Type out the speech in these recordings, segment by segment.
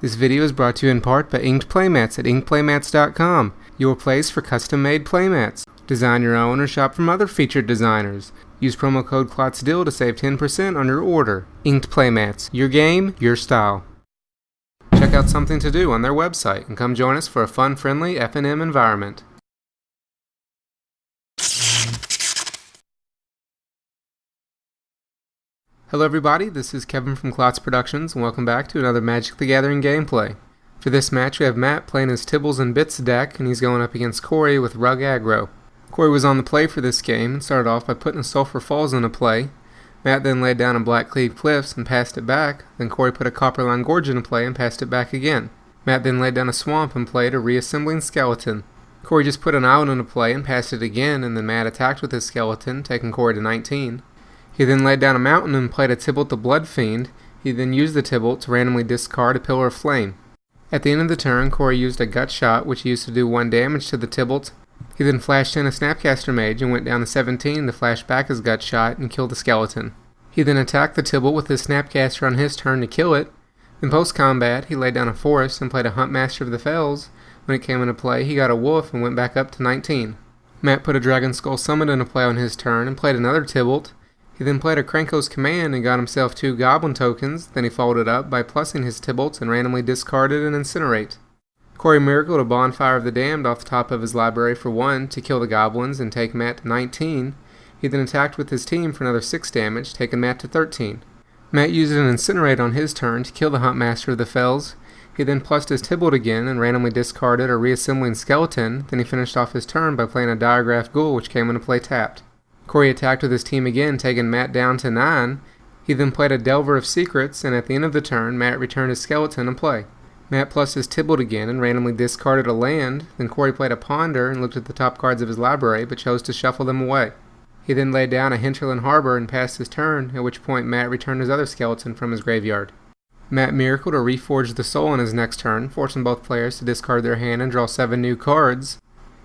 This video is brought to you in part by Inked Playmats at inkedplaymats.com, your place for custom-made playmats. Design your own or shop from other featured designers. Use promo code KlotzDeal to save 10% on your order. Inked Playmats, your game, your style. Check out Something to Do on their website and come join us for a fun, friendly F&M environment. Hello everybody, this is Kevin from KlotzProductions and welcome back to another Magic the Gathering gameplay. For this match we have Matt playing his Tibbles and Bits deck and he's going up against Corey with Rug Aggro. Corey was on the play for this game and started off by putting a Sulphur Falls into play. Matt then laid down a Black Cleave Cliffs and passed it back, then Corey put a Copperline Gorge into play and passed it back again. Matt then laid down a Swamp and played a Reassembling Skeleton. Corey just put an Island into play and passed it again, and then Matt attacked with his Skeleton, taking Corey to 19. He then laid down a Mountain and played a Tibble the Blood Fiend. He then used the Tibble to randomly discard a Pillar of Flame. At the end of the turn, Corey used a Gut Shot, which he used to do 1 damage to the Tibble. He then flashed in a Snapcaster Mage and went down to 17 to flash back his Gut Shot and kill the Skeleton. He then attacked the Tibble with his Snapcaster on his turn to kill it. Then post-combat, he laid down a Forest and played a Hunt Master of the Fells. When it came into play, he got a Wolf and went back up to 19. Matt put a Dragon Skull Summon into play on his turn and played another Tibble. He then played a Krenko's Command and got himself 2 Goblin tokens, then he followed it up by plussing his Tibbles and randomly discarded an Incinerate. Corey miracled a Bonfire of the Damned off the top of his library for 1 to kill the Goblins and take Matt to 19. He then attacked with his team for another 6 damage, taking Matt to 13. Matt used an Incinerate on his turn to kill the Hunt Master of the Fells. He then plussed his Tibble again and randomly discarded a Reassembling Skeleton, then he finished off his turn by playing a Diregraph Ghoul which came into play tapped. Corey attacked with his team again, taking Matt down to 9. He then played a Delver of Secrets, and at the end of the turn, Matt returned his Skeleton in play. Matt plussed his Tibble again and randomly discarded a land, then Corey played a Ponder and looked at the top cards of his library, but chose to shuffle them away. He then laid down a Hinterland Harbor and passed his turn, at which point Matt returned his other Skeleton from his graveyard. Matt miracled or reforged the Soul on his next turn, forcing both players to discard their hand and draw 7 new cards.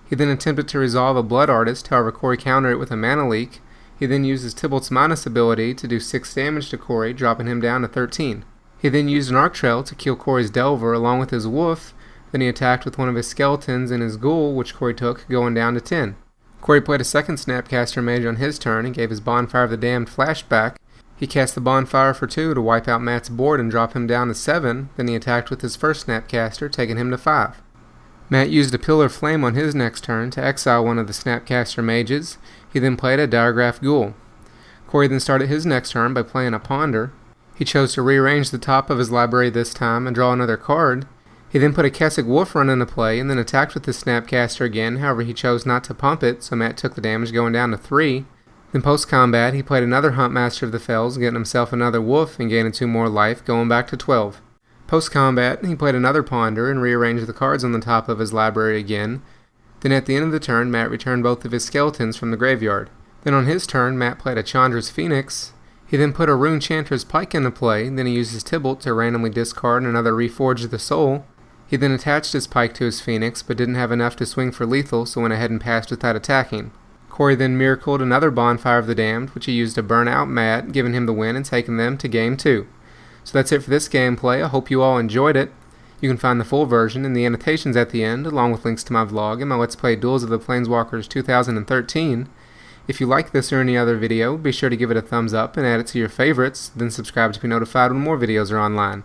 He then attempted to resolve a Blood Artist, however Corey countered it with a Mana Leak. He then used his Tibble's Minus ability to do 6 damage to Corey, dropping him down to 13. He then used an Arc Trail to kill Corey's Delver along with his Wolf. Then he attacked with one of his Skeletons and his Ghoul, which Corey took, going down to 10. Corey played a second Snapcaster Mage on his turn and gave his Bonfire of the Damned flashback. He cast the Bonfire for 2 to wipe out Matt's board and drop him down to 7. Then he attacked with his first Snapcaster, taking him to 5. Matt used a Pillar of Flame on his next turn to exile one of the Snapcaster Mages. He then played a Diregraph Ghoul. Corey then started his next turn by playing a Ponder. He chose to rearrange the top of his library this time and draw another card. He then put a Kessig Wolf Run into play and then attacked with his Snapcaster again, however he chose not to pump it, so Matt took the damage going down to 3. Then post-combat he played another Hunt Master of the Fells, getting himself another Wolf and gaining 2 more life, going back to 12. Post-combat, he played another Ponder and rearranged the cards on the top of his library again. Then at the end of the turn, Matt returned both of his Skeletons from the graveyard. Then on his turn, Matt played a Chandra's Phoenix. He then put a Rune Chanter's Paick into play, then he used his Tibble to randomly discard another Reforge the Soul. He then attached his Paick to his Phoenix, but didn't have enough to swing for lethal, so went ahead and passed without attacking. Corey then miracled another Bonfire of the Damned, which he used to burn out Matt, giving him the win and taking them to Game 2. So that's it for this gameplay. I hope you all enjoyed it. You can find the full version and the annotations at the end, along with links to my vlog and my Let's Play Duels of the Planeswalkers 2013. If you like this or any other video, be sure to give it a thumbs up and add it to your favorites, then subscribe to be notified when more videos are online.